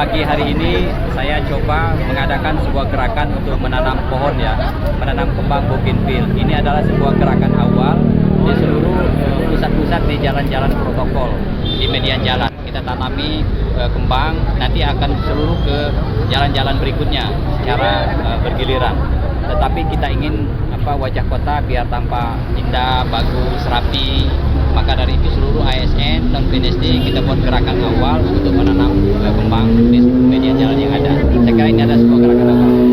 pagi hari ini saya coba mengadakan sebuah gerakan untuk menanam pohon ya, menanam kembang bougainville. Ini adalah sebuah gerakan awal di seluruh pusat-pusat di jalan-jalan protokol, di median jalan. Kita tanami kembang, nanti akan seluruh ke jalan-jalan berikutnya secara bergiliran. Tetapi kita ingin wajah kota biar tampak indah, bagus, rapi. Maka dari itu seluruh ASN dan BNSD kita buat gerakan awal untuk menanam kembang di median jalan yang ada. Saya kira ini ada sebuah gerakan awal.